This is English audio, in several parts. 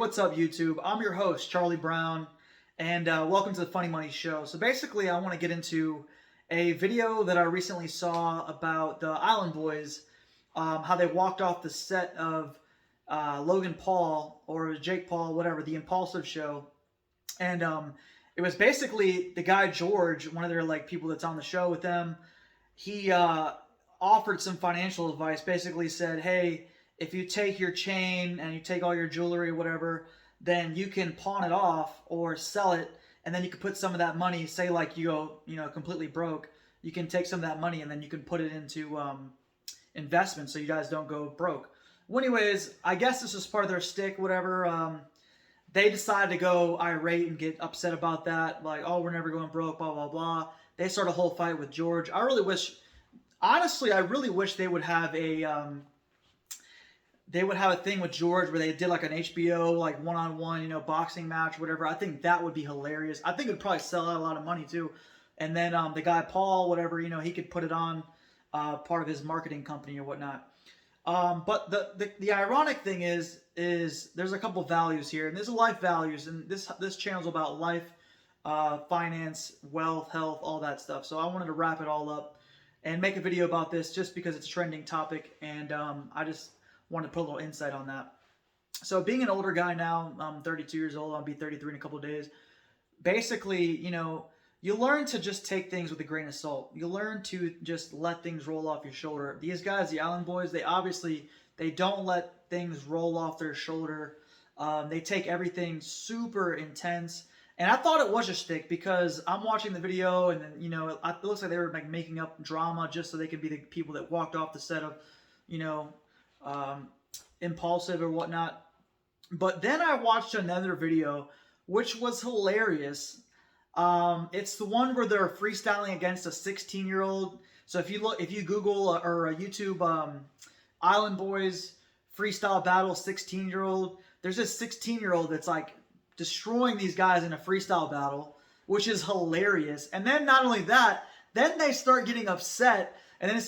what's up, YouTube? I'm your host, Charlie Brown, and welcome to the Funny Money Show. So basically, I want to get into a video that I recently saw about the Island Boys, how they walked off the set of Logan Paul, or Jake Paul, whatever, the Impaulsive show. And it was basically the guy George, one of their people that's on the show with them. He offered some financial advice, basically said, hey, if you take your chain and you take all your jewelry or whatever, then you can pawn it off or sell it, and then you can put some of that money, say like you go, completely broke, you can take some of that money and then you can put it into investments so you guys don't go broke. Well, anyways, I guess this is part of their stick, whatever. They decided to go irate and get upset about that, like, oh, we're never going broke, blah, blah, blah. They start a whole fight with George. I really wish they would have a thing with George where they did like an HBO like one-on-one, boxing match, whatever. I think that would be hilarious. I think it would probably sell out a lot of money too. And then the guy Paul, whatever, he could put it on part of his marketing company or whatnot. But the ironic thing is there's a couple values here, and there's life values, and this channel's about life, finance, wealth, health, all that stuff. So I wanted to wrap it all up and make a video about this just because it's a trending topic, and I just wanted to put a little insight on that. So being an older guy now, I'm 32 years old, I'll be 33 in a couple of days. Basically, you learn to just take things with a grain of salt. You learn to just let things roll off your shoulder. These guys, the Island Boys, they don't let things roll off their shoulder. They take everything super intense. And I thought it was a shtick because I'm watching the video and then, it looks like they were making up drama just so they could be the people that walked off the set of, Impaulsive or whatnot. But then I watched another video which was hilarious. It's the one where they're freestyling against a 16-year-old. So if you Google or YouTube Island Boys freestyle battle 16-year-old, there's this 16-year-old that's like destroying these guys in a freestyle battle, which is hilarious. And then not only that, then they start getting upset, and then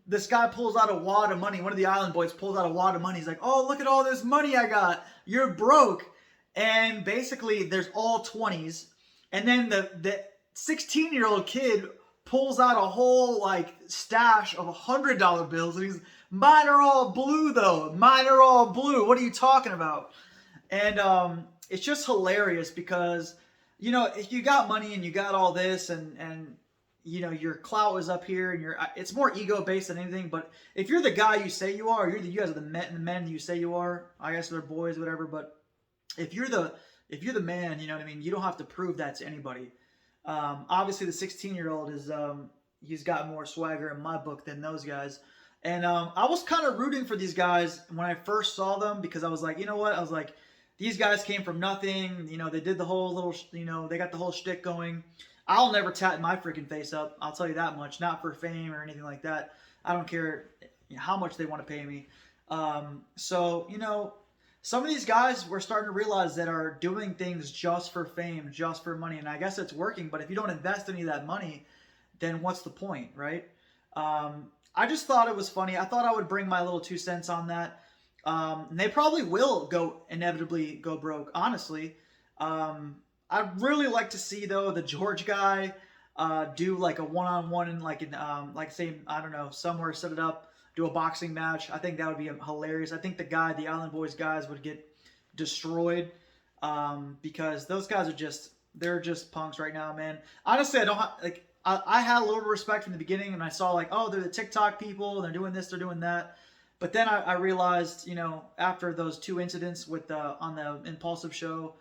this guy pulls out a wad of money. One of the Island Boys pulls out a wad of money. He's like, oh, look at all this money I got. You're broke. And basically, there's all 20s. And then the 16-year-old kid pulls out a whole stash of $100 bills. And he's, mine are all blue though. Mine are all blue. What are you talking about? And it's just hilarious because, if you got money and you got all this and your clout is up here and it's more ego based than anything. But if you're the guy you say you are, you guys are the men you say you are. I guess they're boys, whatever. But if you're the man, you know what I mean? You don't have to prove that to anybody. Obviously the 16-year-old he's got more swagger in my book than those guys. And I was kind of rooting for these guys when I first saw them because I was like, you know what? I was like, these guys came from nothing. They did the whole little, they got the whole shtick going. I'll never tat my freaking face up. I'll tell you that much. Not for fame or anything like that. I don't care how much they want to pay me. So, some of these guys we're starting to realize that are doing things just for fame, just for money. And I guess it's working. But if you don't invest any of that money, then what's the point, right? I just thought it was funny. I thought I would bring my little 2 cents on that. And they probably will inevitably go broke, honestly. I'd really like to see though the George guy do like a one-on-one and say, I don't know, somewhere, set it up, do a boxing match. I think that would be hilarious. I think the Island Boys guys would get destroyed because those guys they're just punks right now, man. Honestly, I had a little respect from the beginning, and I saw oh, they're the TikTok people, they're doing this, they're doing that. But then I realized, after those 2 incidents with on the Impaulsive show,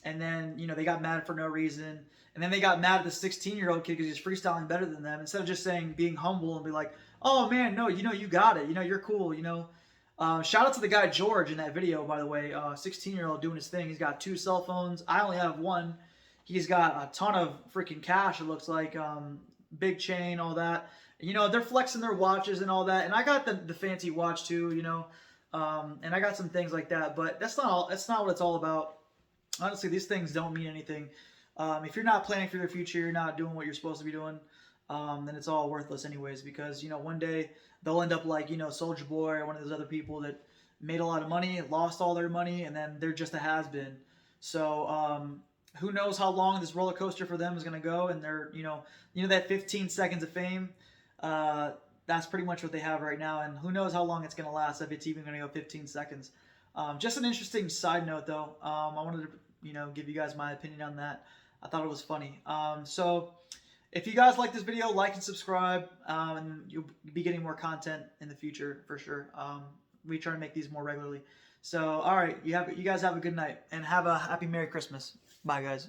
and then, they got mad for no reason. And then they got mad at the 16-year-old kid because he's freestyling better than them. Instead of just being humble and be like, oh, man, no, you got it. You're cool, Shout out to the guy George in that video, by the way. 16-year-old doing his thing. He's got 2 cell phones. I only have 1. He's got a ton of freaking cash, it looks like. Big chain, all that. They're flexing their watches and all that. And I got the fancy watch, too, and I got some things like that. But that's not what it's all about. Honestly, these things don't mean anything. If you're not planning for your future, you're not doing what you're supposed to be doing, then it's all worthless anyways. Because, one day they'll end up like, Soulja Boy or one of those other people that, made a lot of money, lost all their money, and then they're just a has-been. So who knows how long this roller coaster for them is going to go? And they're that 15 seconds of fame. That's pretty much what they have right now, and who knows how long it's going to last, if it's even going to go 15 seconds. Just an interesting side note, though. I wanted to give you guys my opinion on that. I thought it was funny. So if you guys like this video, like and subscribe, and you'll be getting more content in the future for sure. We try to make these more regularly. So all right, you guys have a good night, and have a happy Merry Christmas. Bye, guys.